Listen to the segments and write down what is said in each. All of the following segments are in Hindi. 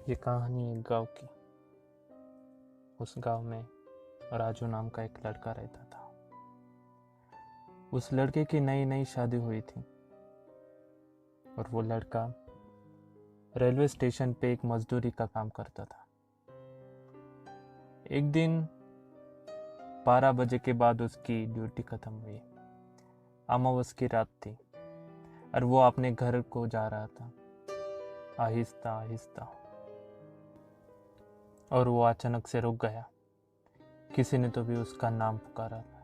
ये कहानी एक गांव की। उस गांव में राजू नाम का एक लड़का रहता था। उस लड़के की नई नई शादी हुई थी और वो लड़का रेलवे स्टेशन पे एक मजदूरी का काम करता था। एक दिन 12 बजे के बाद उसकी ड्यूटी खत्म हुई। अमावस की रात थी और वो अपने घर को जा रहा था आहिस्ता आहिस्ता, और वो अचानक से रुक गया। किसी ने तो भी उसका नाम पुकारा था,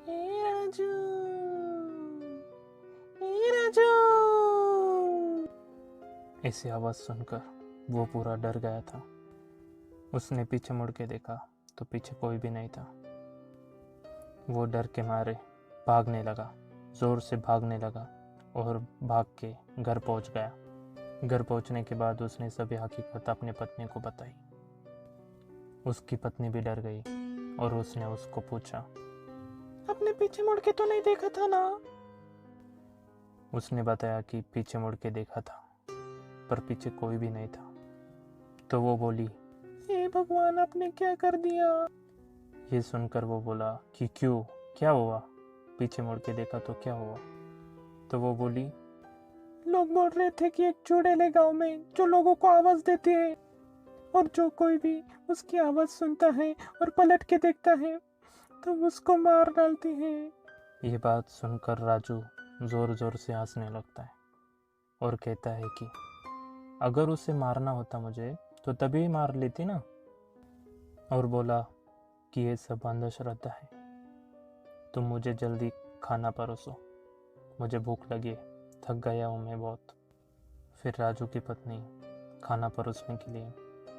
ए राजू, ए राजू। ऐसी आवाज सुनकर वो पूरा डर गया था। उसने पीछे मुड़ के देखा तो पीछे कोई भी नहीं था। वो डर के मारे भागने लगा, जोर से भागने लगा और भाग के घर पहुंच गया। घर पहुंचने के बाद उसने सभी हकीकत अपनी पत्नी को बताई। उसकी पत्नी भी डर गई और उसने उसको पूछा, अपने पीछे मुड़ के तो नहीं देखा था ना? उसने बताया कि पीछे मुड़ के देखा था पर पीछे कोई भी नहीं था। तो वो बोली, हे भगवान, आपने क्या कर दिया? ये सुनकर वो बोला कि क्यों, क्या हुआ? पीछे मुड़ के देखा तो क्या हुआ? तो वो बोली, लोग बोल रहे थे कि एक चुड़ैल है गांव में जो लोगों को आवाज देती है, और जो कोई भी उसकी आवाज सुनता है और पलट के देखता है तो उसको मार डालती है। ये बात सुनकर राजू जोर जोर से हंसने लगता है और कहता है कि अगर उसे मारना होता मुझे तो तभी मार लेती ना। और बोला कि ये सब अंधश्रद्धा है, तुम मुझे जल्दी खाना परोसो, मुझे भूख लगी है, थक गया हूँ मैं बहुत। फिर राजू की पत्नी खाना परोसने के लिए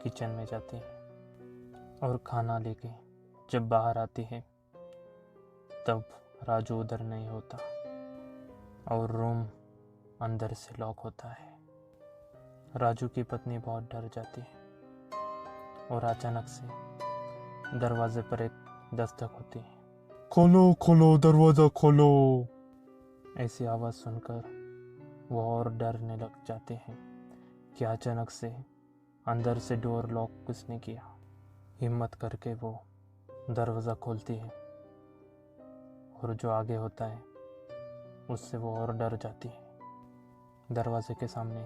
किचन में जाती है और खाना लेके जब बाहर आती है तब राजू उधर नहीं होता और रूम अंदर से लॉक होता है। राजू की पत्नी बहुत डर जाती है और अचानक से दरवाजे पर एक दस्तक होती है। खोलो खोलो, दरवाजा खोलो। ऐसी आवाज़ सुनकर वो और डरने लग जाते हैं कि अचानक से अंदर से डोर लॉक किसने किया। हिम्मत करके वो दरवाज़ा खोलती है और जो आगे होता है उससे वो और डर जाती है। दरवाजे के सामने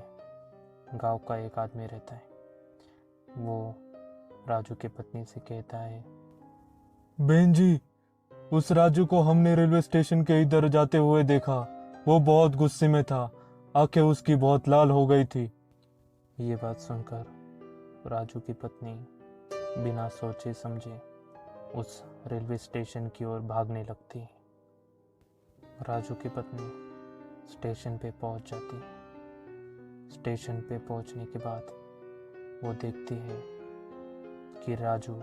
गांव का एक आदमी रहता है। वो राजू की पत्नी से कहता है, बहन जी, उस राजू को हमने रेलवे स्टेशन के इधर जाते हुए देखा। वो बहुत गुस्से में था, आंखें उसकी बहुत लाल हो गई थी। ये बात सुनकर राजू की पत्नी बिना सोचे समझे उस रेलवे स्टेशन की ओर भागने लगती है। राजू की पत्नी स्टेशन पे पहुंच जाती है। स्टेशन पे पहुंचने के बाद वो देखती है कि राजू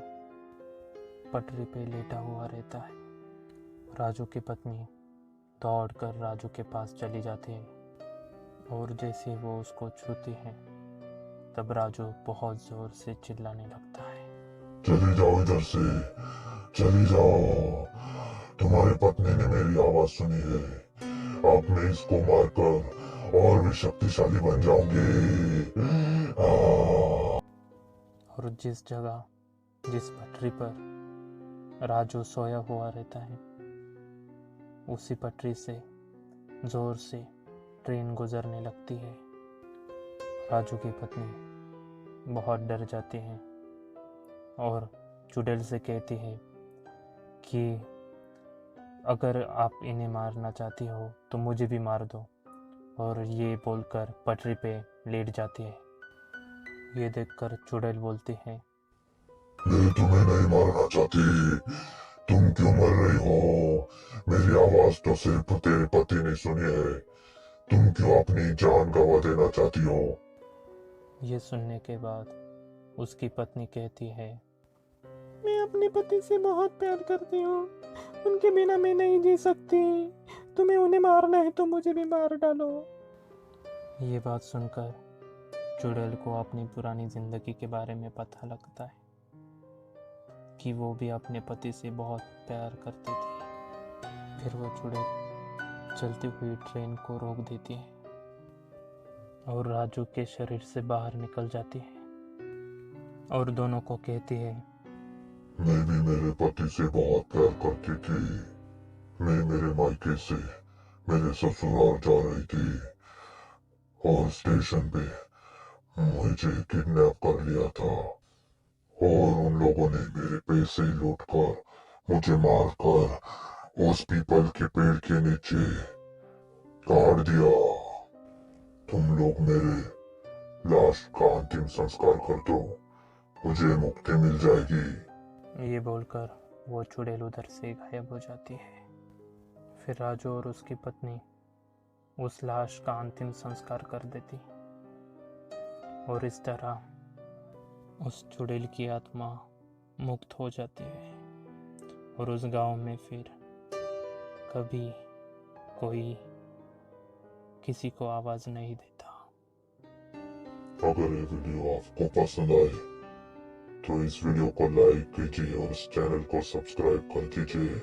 पटरी पे लेटा हुआ रहता है। राजू की पत्नी दौड़कर राजू के पास चली जाती है और जैसे वो उसको छूती है तब राजू बहुत जोर से चिल्लाने लगता है, चले जाओ इधर से, चली जाओ। तुम्हारी पत्नी ने मेरी आवाज सुनी है। अब मैं इसको मारकर और भी शक्तिशाली बन जाऊंगी। और जिस जगह, जिस पटरी पर राजू सोया हुआ रहता है उसी पटरी से जोर से ट्रेन गुजरने लगती है। राजू की पत्नी बहुत डर जाती है और चुड़ैल से कहती है कि अगर आप इन्हें मारना चाहती हो तो मुझे भी मार दो, और ये बोलकर पटरी पे लेट जाती है। ये देखकर चुड़ैल बोलती है, मैं तुम्हें नहीं मारना चाहती। तुम क्यों मर रही हो? मेरी आवाज तो सिर्फ तेरे पति ने सुनी है। तुम क्यों अपनी जान गंवा देना चाहती हो? ये सुनने के बाद उसकी पत्नी कहती है, मैं अपने पति से बहुत प्यार करती हूँ, उनके बिना मैं नहीं जी सकती। तुम्हें उन्हें मारना है तो मुझे भी मार डालो। ये बात सुनकर चुड़ैल को अपनी पुरानी जिंदगी के बारे में पता लगता है कि वो भी अपने पति से बहुत प्यार करती थी। फिर वो चुड़ैल चलती हुई ट्रेन को रोक देती है और राजू के शरीर से बाहर निकल जाती है और दोनों को कहती है, मैं भी मेरे पति से बहुत प्यार करती थी। मैं मेरे मायके से मेरे ससुराल जा रही थी और स्टेशन पे मुझे किडनैप कर लिया था और उन लोगों ने मेरे पैसे लूटकर मुझे मारकर उस पीपल के पेड़ के नीचे काट दिया। तुम लोग मेरे लाश का अंतिम संस्कार कर दो, मुझे मुक्ति मिल जाएगी। ये बोलकर वो चुड़ैल उधर से गायब हो जाती है। फिर राजू और उसकी पत्नी उस लाश का अंतिम संस्कार कर देती और इस तरह उस चुड़ैल की आत्मा मुक्त हो जाती है और उस गांव में फिर कभी कोई किसी को आवाज नहीं देता। अगर ये वीडियो आपको पसंद आए तो इस वीडियो को लाइक कीजिए और इस चैनल को सब्सक्राइब कर दीजिए।